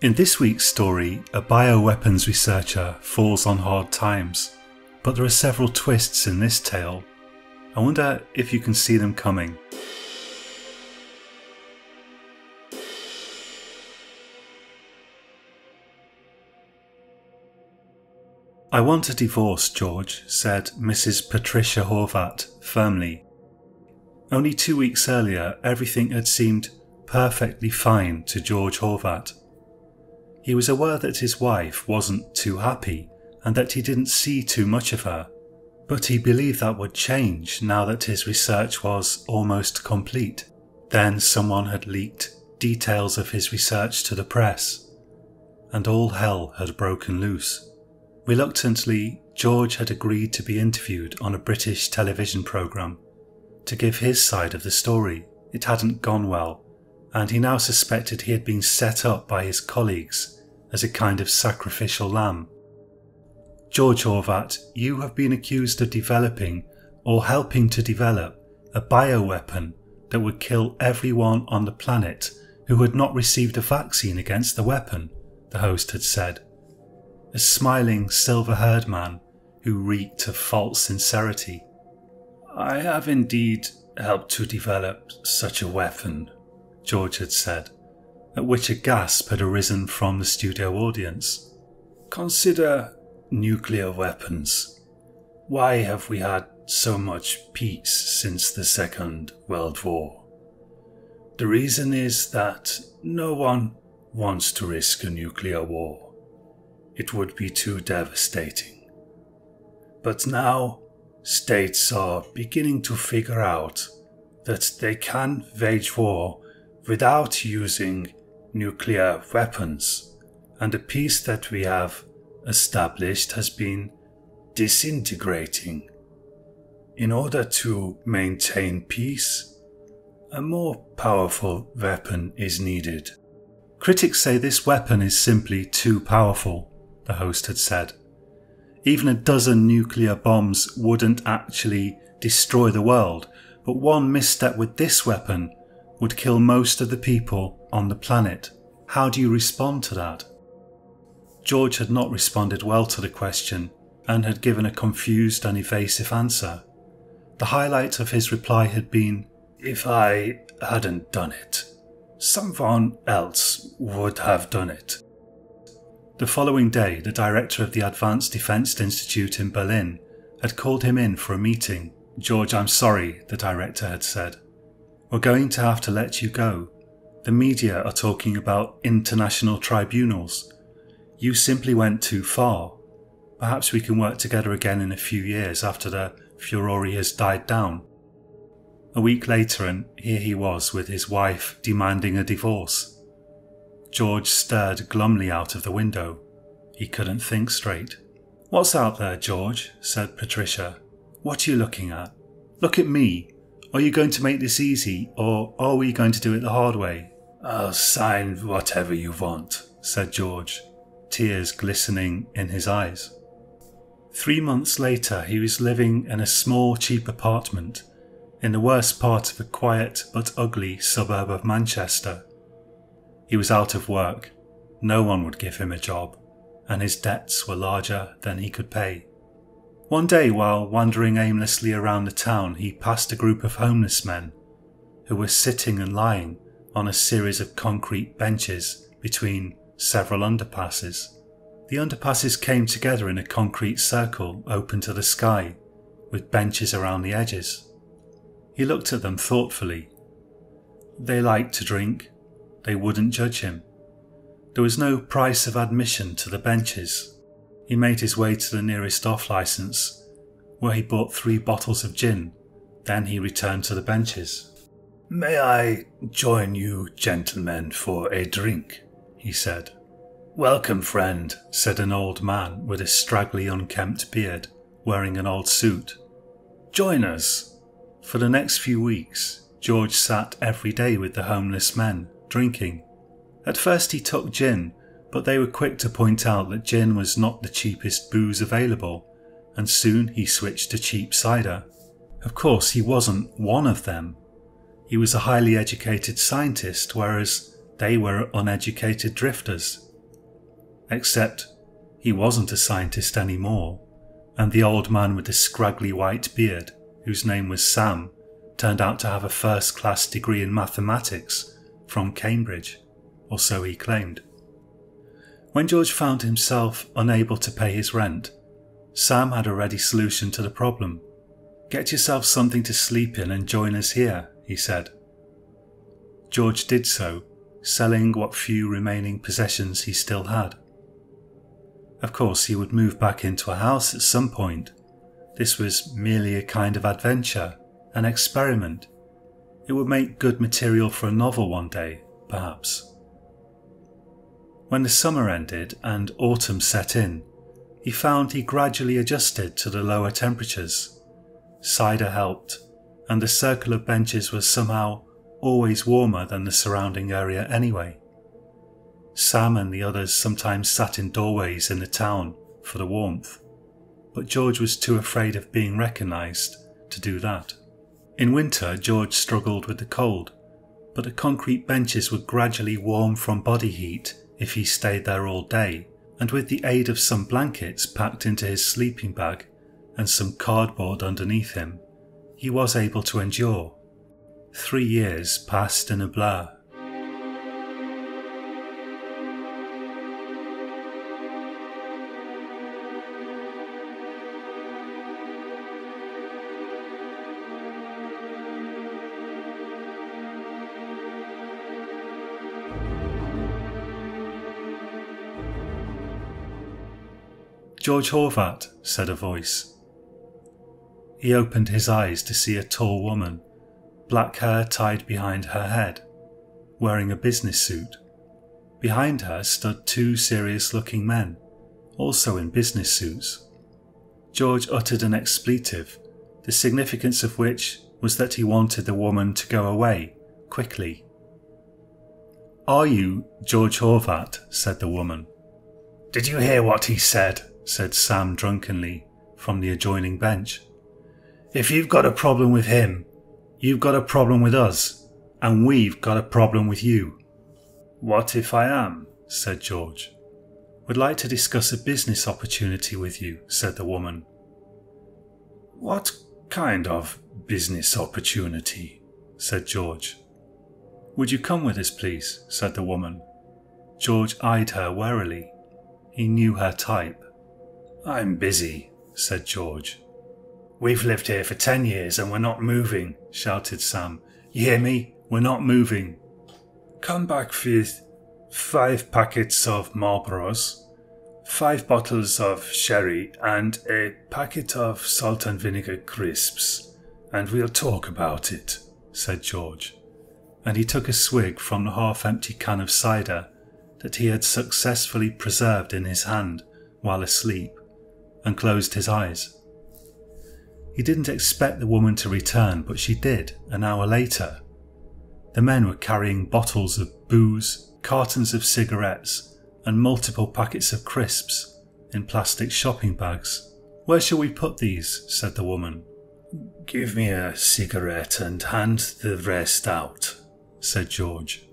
In this week's story, a bioweapons researcher falls on hard times, but there are several twists in this tale. I wonder if you can see them coming. "I want a divorce, George," said Mrs. Patricia Horvath firmly. Only 2 weeks earlier, everything had seemed perfectly fine to George Horvath. He was aware that his wife wasn't too happy and that he didn't see too much of her, but he believed that would change now that his research was almost complete. Then someone had leaked details of his research to the press, and all hell had broken loose. Reluctantly, George had agreed to be interviewed on a British television programme to give his side of the story. It hadn't gone well, and he now suspected he had been set up by his colleagues as a kind of sacrificial lamb. "George Horvath, you have been accused of developing or helping to develop a bioweapon that would kill everyone on the planet who had not received a vaccine against the weapon," the host had said. A smiling, silver-haired man who reeked of false sincerity. "I have indeed helped to develop such a weapon," George had said, at which a gasp had arisen from the studio audience. "Consider nuclear weapons. Why have we had so much peace since the Second World War? The reason is that no one wants to risk a nuclear war. It would be too devastating. But now, states are beginning to figure out that they can wage war without using nuclear weapons, and the peace that we have established has been disintegrating. In order to maintain peace, a more powerful weapon is needed." "Critics say this weapon is simply too powerful," the host had said. "Even a dozen nuclear bombs wouldn't actually destroy the world, but one misstep with this weapon would kill most of the people on the planet. How do you respond to that?" George had not responded well to the question and had given a confused and evasive answer. The highlight of his reply had been, "If I hadn't done it, someone else would have done it." The following day, the director of the Advanced Defense Institute in Berlin had called him in for a meeting. "George, I'm sorry," the director had said. "We're going to have to let you go. The media are talking about international tribunals. You simply went too far. Perhaps we can work together again in a few years after the furore has died down." A week later, and here he was with his wife demanding a divorce. George stared glumly out of the window. He couldn't think straight. "What's out there, George?" said Patricia. "What are you looking at? Look at me. Are you going to make this easy, or are we going to do it the hard way?" "I'll sign whatever you want," said George, tears glistening in his eyes. 3 months later, he was living in a small, cheap apartment in the worst part of a quiet but ugly suburb of Manchester. He was out of work, no one would give him a job, and his debts were larger than he could pay. One day, while wandering aimlessly around the town, he passed a group of homeless men who were sitting and lying on a series of concrete benches between several underpasses. The underpasses came together in a concrete circle open to the sky, with benches around the edges. He looked at them thoughtfully. They liked to drink. They wouldn't judge him. There was no price of admission to the benches. He made his way to the nearest off-licence, where he bought 3 bottles of gin. Then he returned to the benches. "May I join you gentlemen for a drink?" he said. "Welcome, friend," said an old man with a straggly unkempt beard, wearing an old suit. "Join us." For the next few weeks, George sat every day with the homeless men, drinking. At first he took gin, but they were quick to point out that gin was not the cheapest booze available, and soon he switched to cheap cider. Of course, he wasn't one of them. He was a highly educated scientist, whereas they were uneducated drifters. except he wasn't a scientist anymore, and the old man with the scraggly white beard, whose name was Sam, turned out to have a first-class degree in mathematics from Cambridge, or so he claimed. When George found himself unable to pay his rent, Sam had a ready solution to the problem. "Get yourself something to sleep in and join us here," he said. George did so, selling what few remaining possessions he still had. Of course, he would move back into a house at some point. This was merely a kind of adventure, an experiment. It would make good material for a novel one day, perhaps. When the summer ended and autumn set in, he found he gradually adjusted to the lower temperatures. Cider helped, and the circle of benches was somehow always warmer than the surrounding area anyway. Sam and the others sometimes sat in doorways in the town for the warmth, but George was too afraid of being recognised to do that. In winter, George struggled with the cold, but the concrete benches would gradually warm from body heat if he stayed there all day, and with the aid of some blankets packed into his sleeping bag and some cardboard underneath him, he was able to endure. 3 years passed in a blur. "George Horvath," said a voice. He opened his eyes to see a tall woman, black hair tied behind her head, wearing a business suit. Behind her stood 2 serious-looking men, also in business suits. George uttered an expletive, the significance of which was that he wanted the woman to go away, quickly. "Are you George Horvath?" said the woman. "Did you hear what he said?" said Sam drunkenly, from the adjoining bench. "If you've got a problem with him, you've got a problem with us, and we've got a problem with you." "What if I am?" said George. "Would like to discuss a business opportunity with you," said the woman. "What kind of business opportunity?" said George. "Would you come with us, please?" said the woman. George eyed her warily. He knew her type. "I'm busy," said George. "We've lived here for 10 years and we're not moving," shouted Sam. "You hear me? We're not moving." "Come back with 5 packets of Marlboros, 5 bottles of sherry and a packet of salt and vinegar crisps, and we'll talk about it," said George, and he took a swig from the half-empty can of cider that he had successfully preserved in his hand while asleep, and closed his eyes. He didn't expect the woman to return, but she did, an hour later. The men were carrying bottles of booze, cartons of cigarettes, and multiple packets of crisps in plastic shopping bags. "Where shall we put these?" said the woman. "Give me a cigarette and hand the rest out," said George.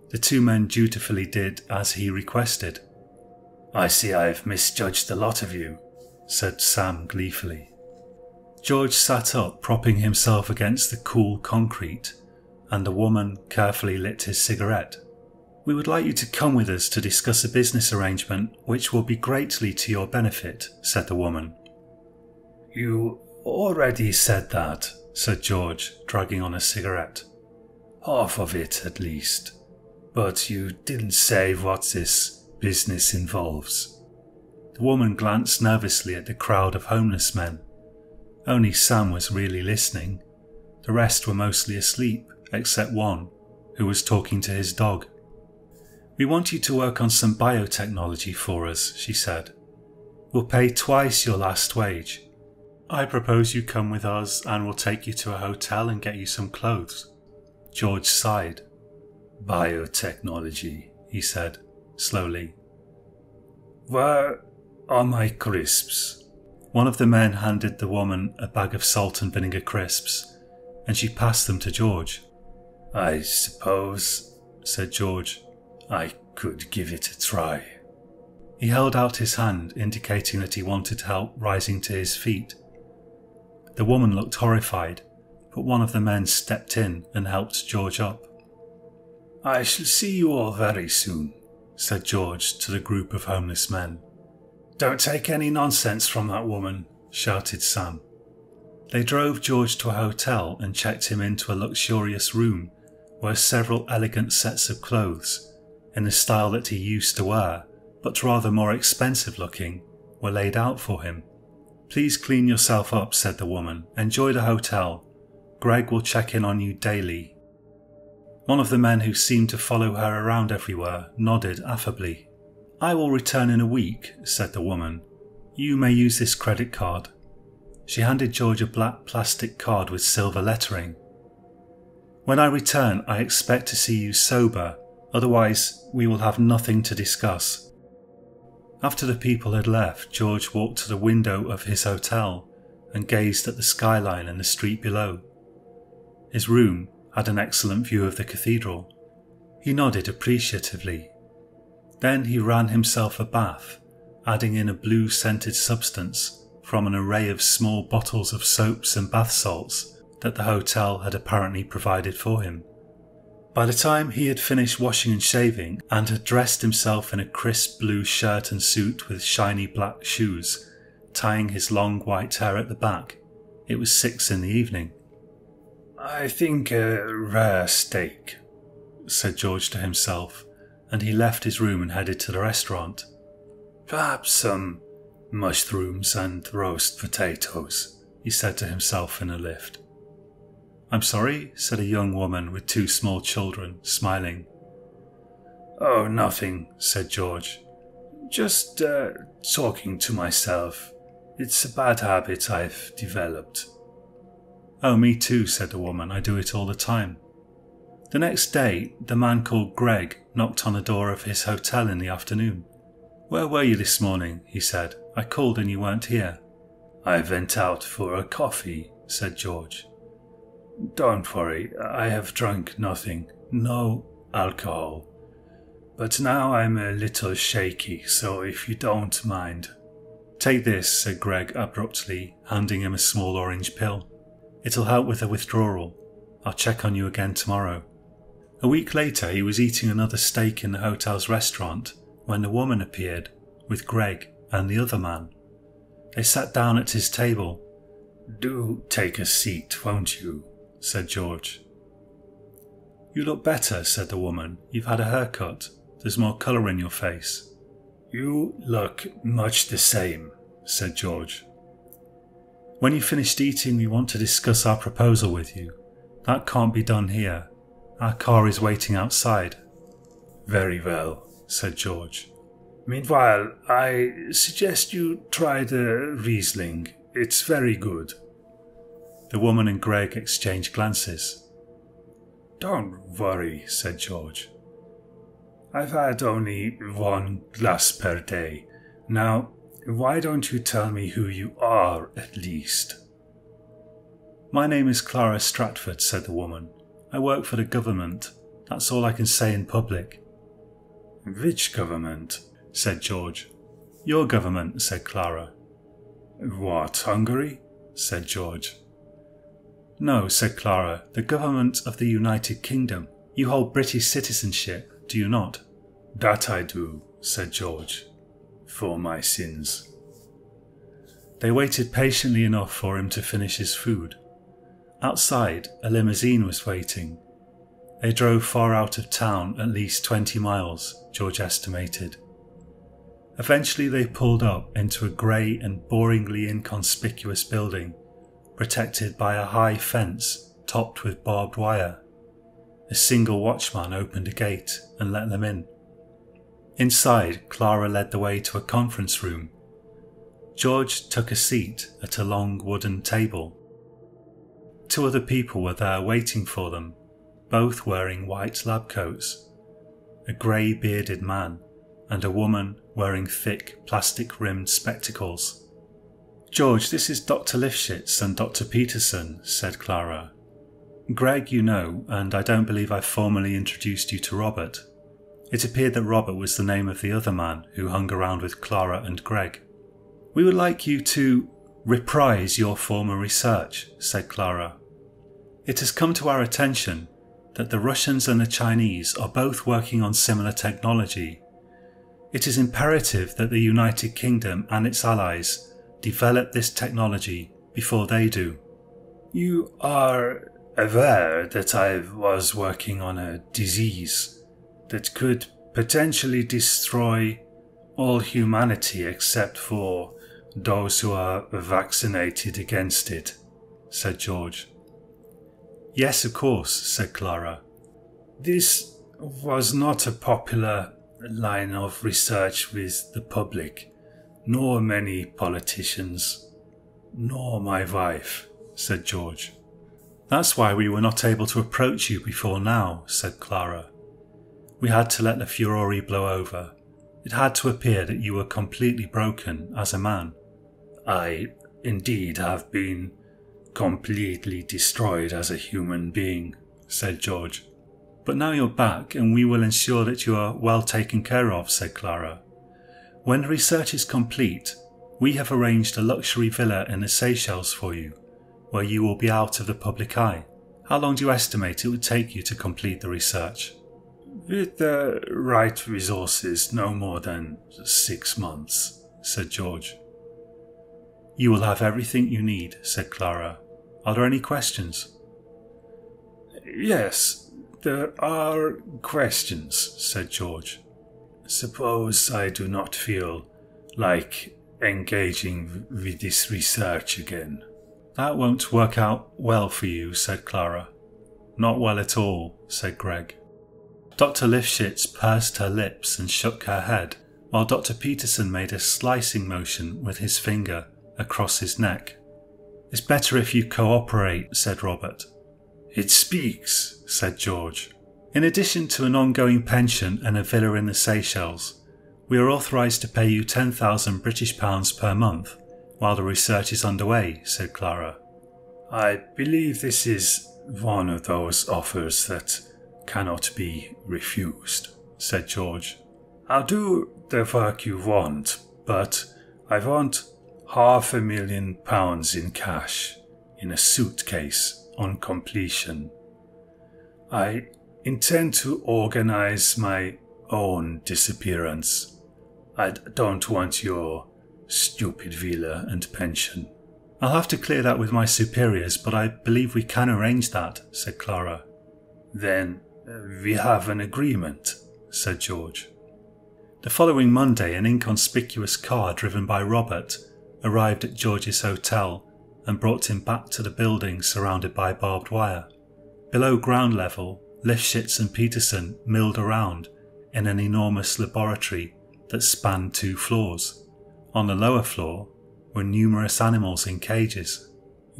The 2 men dutifully did as he requested. "I see I've misjudged the lot of you," said Sam gleefully. George sat up, propping himself against the cool concrete, and the woman carefully lit his cigarette. "We would like you to come with us to discuss a business arrangement which will be greatly to your benefit," said the woman. "You already said that," said George, dragging on a cigarette. "Half of it, at least. But you didn't say what this business involves." The woman glanced nervously at the crowd of homeless men. Only Sam was really listening. The rest were mostly asleep, except one, who was talking to his dog. "We want you to work on some biotechnology for us," she said. "We'll pay twice your last wage. I propose you come with us and we'll take you to a hotel and get you some clothes." George sighed. "Biotechnology," he said, slowly. "Where are my crisps?" One of the men handed the woman a bag of salt and vinegar crisps, and she passed them to George. "I suppose," said George, "I could give it a try." He held out his hand, indicating that he wanted help rising to his feet. The woman looked horrified, but one of the men stepped in and helped George up. "I shall see you all very soon," said George to the group of homeless men. "Don't take any nonsense from that woman," shouted Sam. They drove George to a hotel and checked him into a luxurious room where several elegant sets of clothes, in the style that he used to wear, but rather more expensive looking, were laid out for him. "Please clean yourself up," said the woman. "Enjoy the hotel. Greg will check in on you daily." One of the men, who seemed to follow her around everywhere, nodded affably. "I will return in a week," said the woman. "You may use this credit card." She handed George a black plastic card with silver lettering. "When I return, I expect to see you sober, otherwise we will have nothing to discuss." After the people had left, George walked to the window of his hotel and gazed at the skyline and the street below. His room had an excellent view of the cathedral. He nodded appreciatively. Then he ran himself a bath, adding in a blue-scented substance from an array of small bottles of soaps and bath salts that the hotel had apparently provided for him. By the time he had finished washing and shaving and had dressed himself in a crisp blue shirt and suit with shiny black shoes, tying his long white hair at the back, it was 6 in the evening. "I think a rare steak," said George to himself, and he left his room and headed to the restaurant. "Perhaps some mushrooms and roast potatoes," he said to himself in a lift. "I'm sorry," said a young woman with 2 small children, smiling. "Oh, nothing," said George. "Just talking to myself. It's a bad habit I've developed." "Oh, me too," said the woman. "I do it all the time." The next day, the man called Greg knocked on the door of his hotel in the afternoon. "Where were you this morning?" he said. "I called and you weren't here." "I went out for a coffee," said George. "Don't worry, I have drunk nothing, no alcohol. But now I'm a little shaky, so if you don't mind." "Take this," said Greg abruptly, handing him a small orange pill. "It'll help with the withdrawal. I'll check on you again tomorrow." A week later, he was eating another steak in the hotel's restaurant when the woman appeared with Greg and the other man. They sat down at his table. "Do take a seat, won't you?" said George. "You look better," said the woman. "You've had a haircut. There's more colour in your face." "You look much the same," said George. "When you've finished eating, we want to discuss our proposal with you. That can't be done here. Our car is waiting outside." "Very well," said George. "Meanwhile, I suggest you try the Riesling. It's very good." The woman and Greg exchanged glances. "Don't worry," said George. "I've had only 1 glass per day. Now, why don't you tell me who you are, at least?" "My name is Clara Stratford," said the woman. "I work for the government. That's all I can say in public." "Which government?" said George. "Your government," said Clara. "What, Hungary?" said George. "No," said Clara, "the government of the United Kingdom. You hold British citizenship, do you not?" "That I do," said George, "for my sins." They waited patiently enough for him to finish his food. Outside, a limousine was waiting. They drove far out of town, at least 20 miles, George estimated. Eventually they pulled up into a grey and boringly inconspicuous building, protected by a high fence topped with barbed wire. A single watchman opened a gate and let them in. Inside, Clara led the way to a conference room. George took a seat at a long wooden table. 2 other people were there waiting for them, both wearing white lab coats. A grey bearded man and a woman wearing thick plastic-rimmed spectacles. "George, this is Dr. Lifshitz and Dr. Peterson," said Clara. "Greg you know, and I don't believe I've formally introduced you to Robert. It appeared that Robert was the name of the other man who hung around with Clara and Greg. "We would like you to reprise your former research," said Clara. "It has come to our attention that the Russians and the Chinese are both working on similar technology. It is imperative that the United Kingdom and its allies develop this technology before they do." "You are aware that I was working on a disease that could potentially destroy all humanity except for those who are vaccinated against it," said George. "Yes, of course," said Clara. "This was not a popular line of research with the public, nor many politicians, nor my wife," said George. "That's why we were not able to approach you before now," said Clara. "We had to let the furore blow over. It had to appear that you were completely broken as a man." "I indeed have been completely destroyed as a human being," said George. "But now you're back and we will ensure that you are well taken care of," said Clara. "When the research is complete, we have arranged a luxury villa in the Seychelles for you, where you will be out of the public eye. How long do you estimate it would take you to complete the research?" "With the right resources, no more than 6 months," said George. "You will have everything you need," said Clara. "Are there any questions?" "Yes, there are questions," said George. "Suppose I do not feel like engaging with this research again?" "That won't work out well for you," said Clara. "Not well at all," said Greg. Dr. Lifshitz pursed her lips and shook her head, while Dr. Peterson made a slicing motion with his finger across his neck. "It's better if you cooperate," said Robert. "It speaks," said George. "In addition to an ongoing pension and a villa in the Seychelles, we are authorised to pay you £10,000 per month while the research is underway," said Clara. "I believe this is one of those offers that cannot be refused," said George. "I'll do the work you want, but I want £500,000 in cash in a suitcase on completion. I intend to organise my own disappearance. I don't want your stupid villa and pension." "I'll have to clear that with my superiors, but I believe we can arrange that," said Clara. "Then we have an agreement," said George. The following Monday, an inconspicuous car driven by Robert arrived at George's hotel and brought him back to the building surrounded by barbed wire. Below ground level, Lifshitz and Peterson milled around in an enormous laboratory that spanned 2 floors. On the lower floor were numerous animals in cages.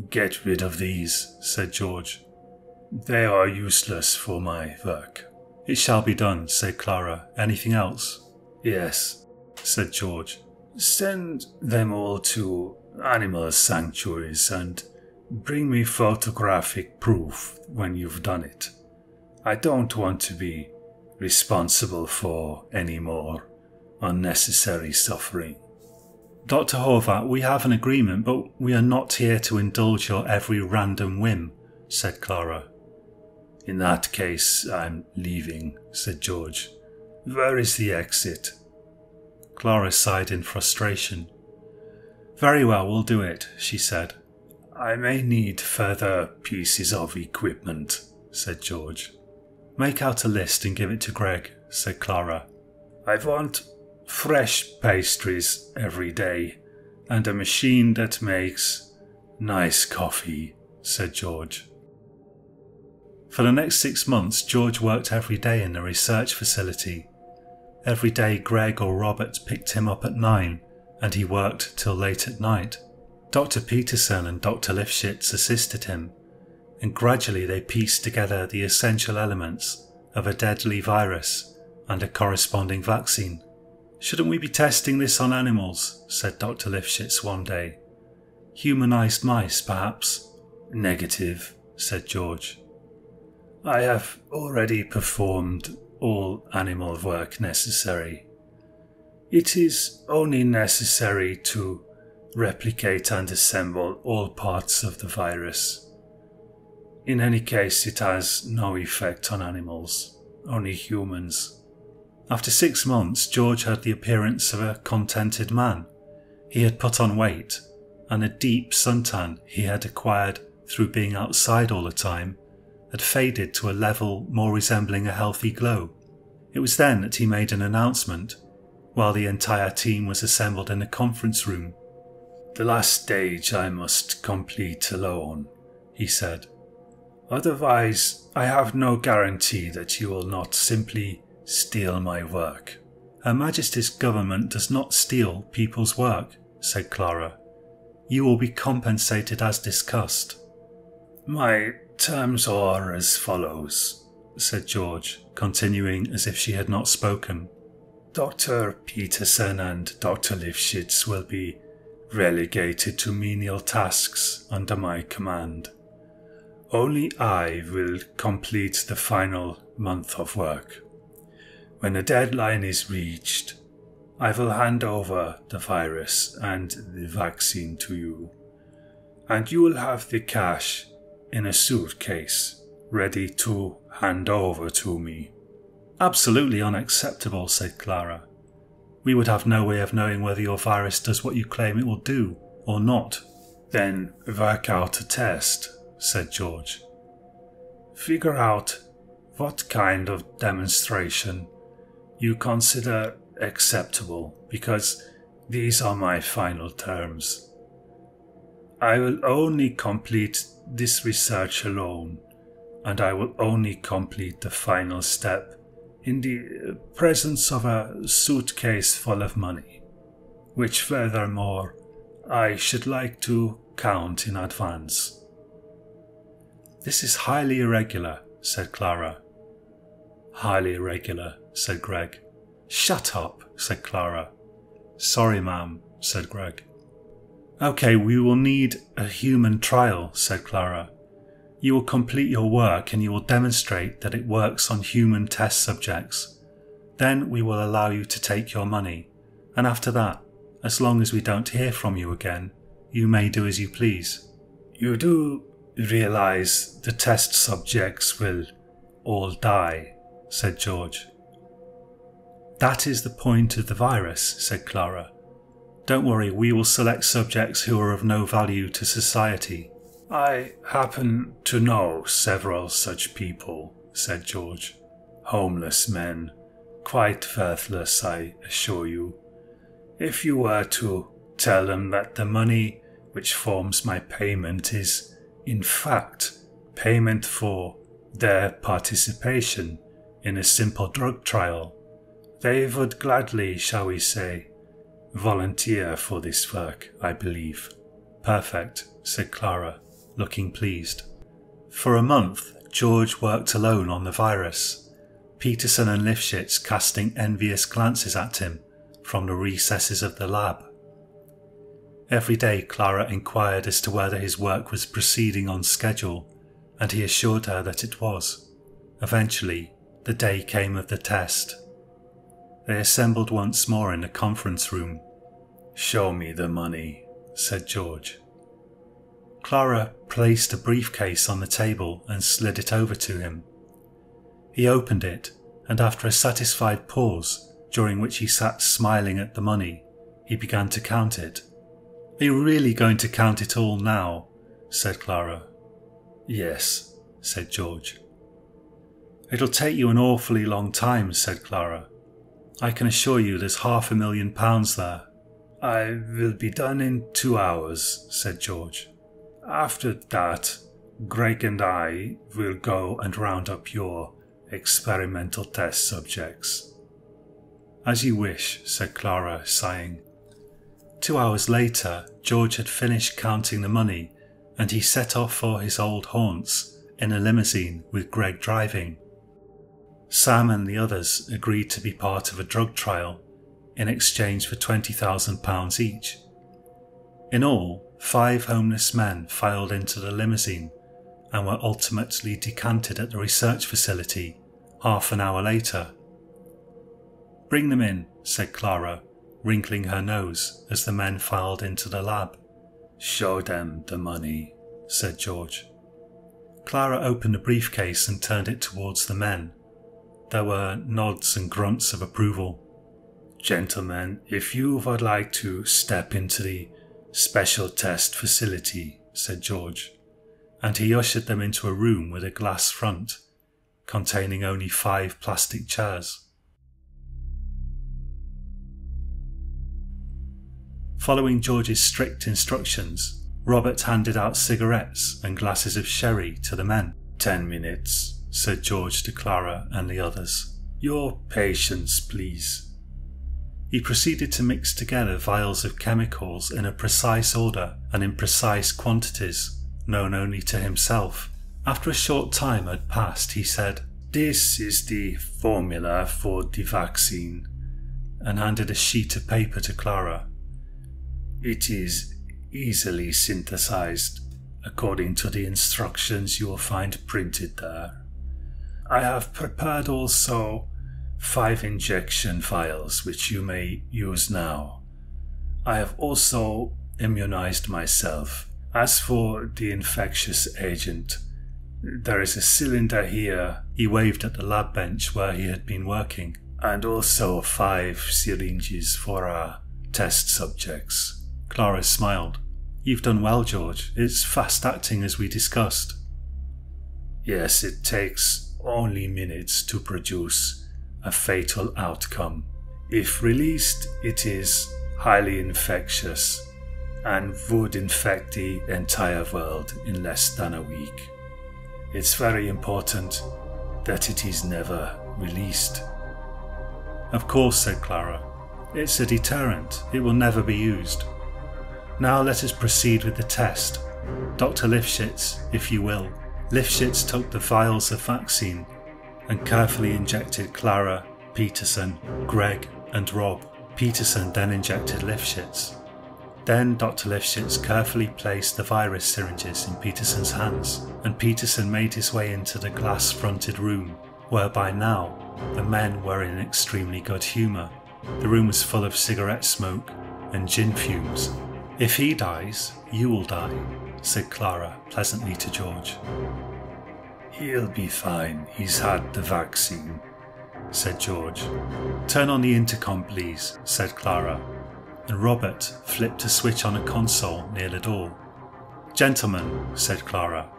"Get rid of these," said George. "They are useless for my work." "It shall be done," said Clara. "Anything else?" "Yes," said George. "Send them all to animal sanctuaries and bring me photographic proof when you've done it. I don't want to be responsible for any more unnecessary suffering." "Dr. Horvath, we have an agreement, but we are not here to indulge your every random whim," said Clara. "In that case, I'm leaving," said George. "Where is the exit?" Clara sighed in frustration. "Very well, we'll do it," she said. "I may need further pieces of equipment," said George. "Make out a list and give it to Greg," said Clara. "I want fresh pastries every day and a machine that makes nice coffee," said George. For the next 6 months, George worked every day in the research facility. Every day Greg or Robert picked him up at 9 and he worked till late at night. Dr. Peterson and Dr. Lifshitz assisted him, and gradually they pieced together the essential elements of a deadly virus and a corresponding vaccine. "Shouldn't we be testing this on animals?" said Dr. Lifshitz one day. "Humanized mice, perhaps?" "Negative," said George. "I have already performed all animal work necessary. It is only necessary to replicate and assemble all parts of the virus. In any case, it has no effect on animals, only humans. After 6 months, George had the appearance of a contented man. He had put on weight, and the deep suntan he had acquired through being outside all the time had faded to a level more resembling a healthy glow. It was then that he made an announcement, while the entire team was assembled in a conference room. "The last stage I must complete alone," he said. "Otherwise, I have no guarantee that you will not simply steal my work." "Her Majesty's government does not steal people's work," said Clara. "You will be compensated as discussed." "My terms are as follows," said George, continuing as if she had not spoken. "Dr. Peterson and Dr. Lifshitz will be relegated to menial tasks under my command. Only I will complete the final month of work. When the deadline is reached, I will hand over the virus and the vaccine to you, and you will have the cash in a suitcase ready to hand over to me." "Absolutely unacceptable," said Clara. "We would have no way of knowing whether your virus does what you claim it will do or not." "Then work out a test," said George. "Figure out what kind of demonstration you consider acceptable, because these are my final terms. I will only complete this research alone, and I will only complete the final step in the presence of a suitcase full of money, which furthermore I should like to count in advance." "This is highly irregular," said Clara. "Highly irregular," said Greg. "Shut up," said Clara. "Sorry, ma'am," said Greg. "Okay, we will need a human trial," said Clara. "You will complete your work and you will demonstrate that it works on human test subjects. Then we will allow you to take your money, and after that, as long as we don't hear from you again, you may do as you please." "You do realize the test subjects will all die," said George. "That is the point of the virus," said Clara. "Don't worry, we will select subjects who are of no value to society." "I happen to know several such people," said George. "Homeless men, quite worthless, I assure you. If you were to tell them that the money which forms my payment is, in fact, payment for their participation in a simple drug trial, they would gladly, shall we say, volunteer for this work, I believe." "Perfect," said Clara, looking pleased. For a month, George worked alone on the virus, Peterson and Lifshitz casting envious glances at him from the recesses of the lab. Every day Clara inquired as to whether his work was proceeding on schedule, and he assured her that it was. Eventually, the day came of the test. They assembled once more in the conference room. "Show me the money," said George. Clara placed a briefcase on the table and slid it over to him. He opened it, and after a satisfied pause, during which he sat smiling at the money, he began to count it. "Are you really going to count it all now?" said Clara. "Yes," said George. "It'll take you an awfully long time," said Clara. "I can assure you there's £500,000 there." "I will be done in 2 hours," said George. "After that, Greg and I will go and round up your experimental test subjects." "As you wish," said Clara, sighing. 2 hours later, George had finished counting the money, and he set off for his old haunts in a limousine with Greg driving. Sam and the others agreed to be part of a drug trial in exchange for £20,000 each. In all, 5 homeless men filed into the limousine and were ultimately decanted at the research facility half an hour later. "Bring them in," said Clara, wrinkling her nose as the men filed into the lab. "Show them the money," said George. Clara opened a briefcase and turned it towards the men. There were nods and grunts of approval. "Gentlemen, if you would like to step into the special test facility," said George, and he ushered them into a room with a glass front, containing only 5 plastic chairs. Following George's strict instructions, Robert handed out cigarettes and glasses of sherry to the men. 10 minutes, said George to Clara and the others. "Your patience, please." He proceeded to mix together vials of chemicals in a precise order and in precise quantities, known only to himself. After a short time had passed, he said, "This is the formula for the vaccine," and handed a sheet of paper to Clara. "It is easily synthesized according to the instructions you will find printed there. I have prepared also 5 injection vials which you may use now. I have also immunized myself. As for the infectious agent, there is a cylinder here," he waved at the lab bench where he had been working, "and also 5 syringes for our test subjects." Clara smiled. "You've done well, George. It's fast acting as we discussed." "Yes, it takes only minutes to produce a fatal outcome. If released, it is highly infectious and would infect the entire world in less than a week. It's very important that it is never released." "Of course," said Clara. "It's a deterrent. It will never be used. Now let us proceed with the test. Dr. Lifshitz, if you will." Lifshitz took the vials of vaccine and carefully injected Clara, Peterson, Greg and Rob. Peterson then injected Lifshitz. Then Dr. Lifshitz carefully placed the virus syringes in Peterson's hands, and Peterson made his way into the glass-fronted room, where by now the men were in extremely good humour. The room was full of cigarette smoke and gin fumes. "If he dies, you will die," said Clara pleasantly to George. "He'll be fine, he's had the vaccine," said George. "Turn on the intercom, please," said Clara, and Robert flipped a switch on a console near the door. "Gentlemen," said Clara,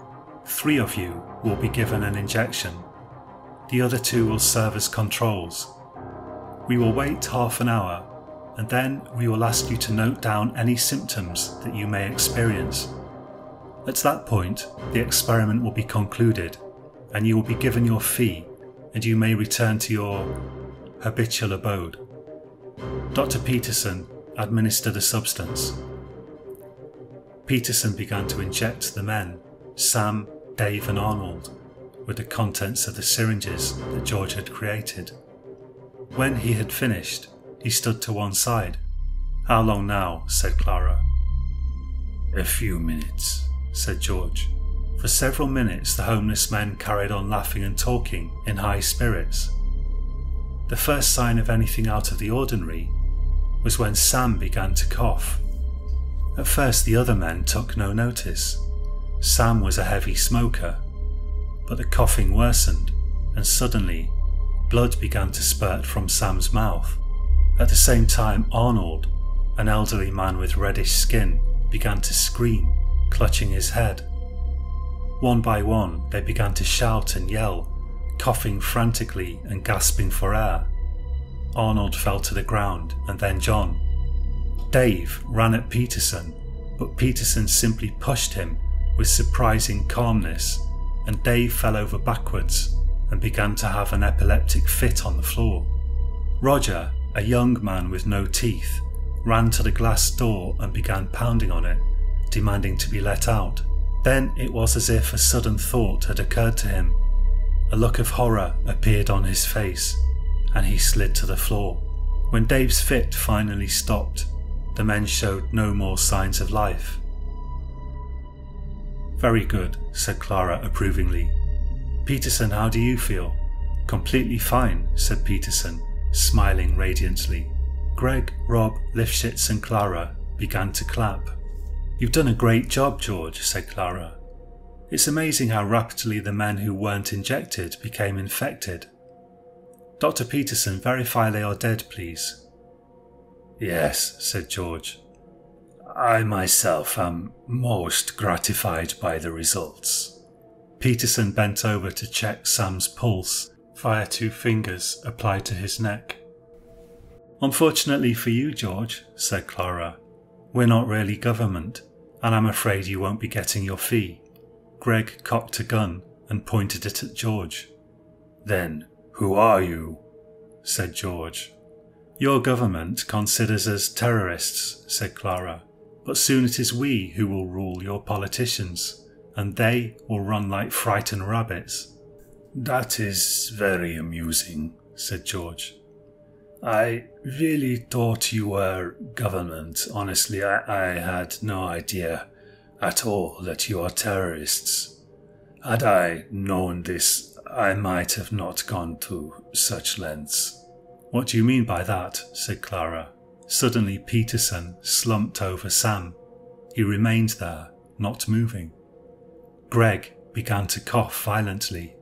3 of you will be given an injection. The other 2 will serve as controls. We will wait half an hour, and then we will ask you to note down any symptoms that you may experience. At that point, the experiment will be concluded, and you will be given your fee, and you may return to your habitual abode. Dr. Peterson administered a substance. Peterson began to inject the men, Sam, Dave and Arnold, with the contents of the syringes that George had created. When he had finished, he stood to one side. "How long now?" said Clara. "A few minutes," said George. For several minutes the homeless men carried on laughing and talking in high spirits. The first sign of anything out of the ordinary was when Sam began to cough. At first the other men took no notice. Sam was a heavy smoker, but the coughing worsened, and suddenly blood began to spurt from Sam's mouth. At the same time, Arnold, an elderly man with reddish skin, began to scream, clutching his head. One by one, they began to shout and yell, coughing frantically and gasping for air. Arnold fell to the ground, and then John. Dave ran at Peterson, but Peterson simply pushed him with surprising calmness, and Dave fell over backwards and began to have an epileptic fit on the floor. Roger, a young man with no teeth, ran to the glass door and began pounding on it, demanding to be let out. Then it was as if a sudden thought had occurred to him. A look of horror appeared on his face, and he slid to the floor. When Dave's fit finally stopped, the men showed no more signs of life. "Very good," said Clara approvingly. "Peterson, how do you feel?" Completely fine, said Peterson, smiling radiantly. Greg, Rob, Lifshitz and Clara began to clap. You've done a great job, George, said Clara. It's amazing how rapidly the men who weren't injected became infected. Dr. Peterson, verify they are dead, please. Yes, said George. I myself am most gratified by the results. Peterson bent over to check Sam's pulse via 2 fingers applied to his neck. Unfortunately for you, George, said Clara, we're not really government, and I'm afraid you won't be getting your fee. Greg cocked a gun and pointed it at George. Then who are you? Said George. Your government considers us terrorists, said Clara, but soon it is we who will rule your politicians, and they will run like frightened rabbits. That is very amusing, said George. I really thought you were government. Honestly, I had no idea at all that you are terrorists. Had I known this, I might have not gone to such lengths. What do you mean by that? Said Clara. Suddenly Peterson slumped over Sam. He remained there, not moving. Greg began to cough violently.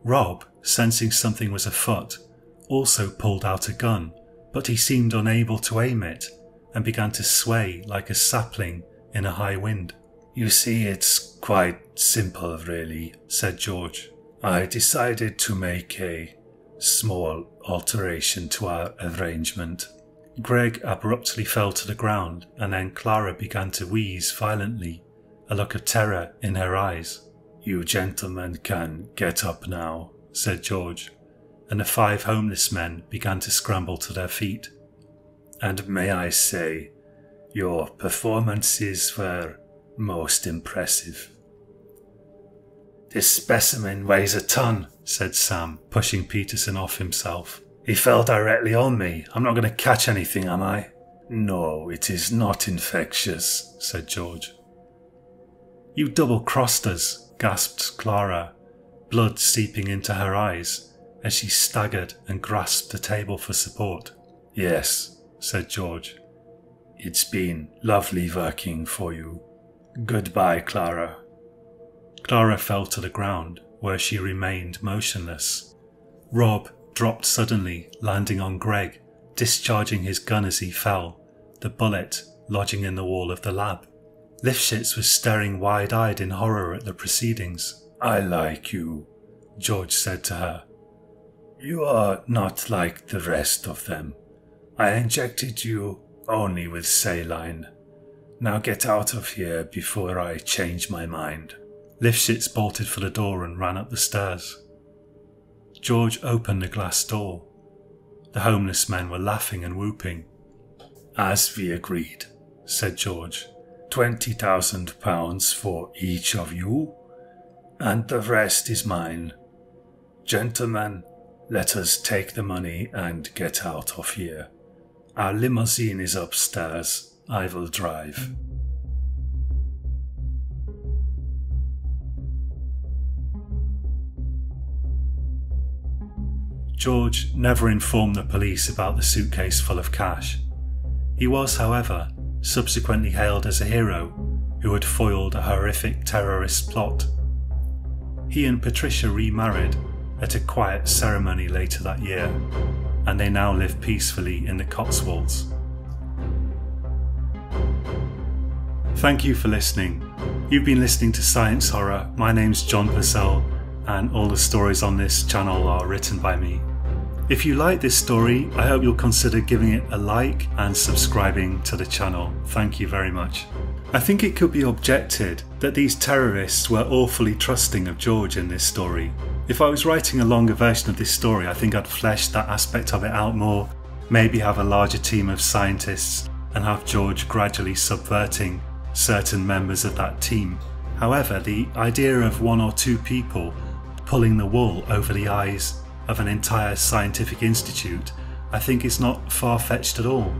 Rob, sensing something was afoot, also pulled out a gun, but he seemed unable to aim it and began to sway like a sapling in a high wind. You see, it's quite simple really, said George. I decided to make a small alteration to our arrangement. Greg abruptly fell to the ground, and then Clara began to wheeze violently, a look of terror in her eyes. You gentlemen can get up now, said George, and the 5 homeless men began to scramble to their feet. And may I say, your performances were most impressive. This specimen weighs a ton, said Sam, pushing Peterson off himself. He fell directly on me. I'm not going to catch anything, am I? No, it is not infectious, said George. You double-crossed us, gasped Clara, blood seeping into her eyes as she staggered and grasped the table for support. Yes, said George. It's been lovely working for you. Goodbye, Clara. Clara fell to the ground, where she remained motionless. Rob dropped suddenly, landing on Greg, discharging his gun as he fell, the bullet lodging in the wall of the lab. Lifshitz was staring wide-eyed in horror at the proceedings. I like you, George said to her. You are not like the rest of them. I injected you only with saline. Now get out of here before I change my mind. Lifshitz bolted for the door and ran up the stairs. George opened the glass door. The homeless men were laughing and whooping. As we agreed, said George, £20,000 for each of you, and the rest is mine. Gentlemen, let us take the money and get out of here. Our limousine is upstairs. I will drive. George never informed the police about the suitcase full of cash. He was, however, subsequently hailed as a hero who had foiled a horrific terrorist plot. He and Patricia remarried at a quiet ceremony later that year, and they now live peacefully in the Cotswolds. Thank you for listening. You've been listening to Science Horror. My name's John Purcell, and all the stories on this channel are written by me. If you like this story, I hope you'll consider giving it a like and subscribing to the channel. Thank you very much. I think it could be objected that these terrorists were awfully trusting of George in this story. If I was writing a longer version of this story, I think I'd flesh that aspect of it out more, maybe have a larger team of scientists and have George gradually subverting certain members of that team. However, the idea of 1 or 2 people pulling the wool over the eyes of an entire scientific institute, I think is not far-fetched at all.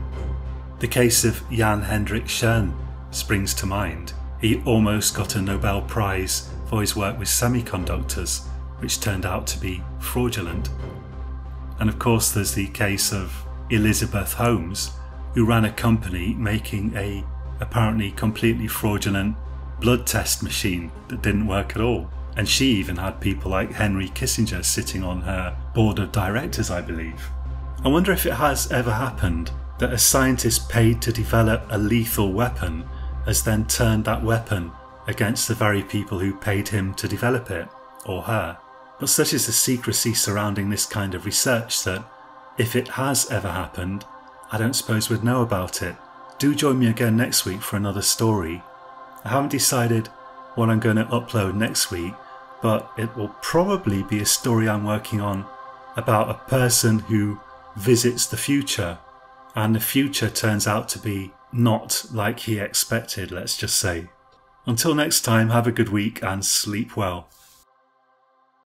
The case of Jan Hendrik Schön springs to mind. He almost got a Nobel Prize for his work with semiconductors, which turned out to be fraudulent. And of course there's the case of Elizabeth Holmes, who ran a company making a apparently completely fraudulent blood test machine that didn't work at all. And she even had people like Henry Kissinger sitting on her board of directors, I believe. I wonder if it has ever happened that a scientist paid to develop a lethal weapon has then turned that weapon against the very people who paid him to develop it, or her. But such is the secrecy surrounding this kind of research that, if it has ever happened, I don't suppose we'd know about it. Do join me again next week for another story. I haven't decided what I'm going to upload next week, but it will probably be a story I'm working on about a person who visits the future, and the future turns out to be not like he expected, let's just say. Until next time, have a good week and sleep well.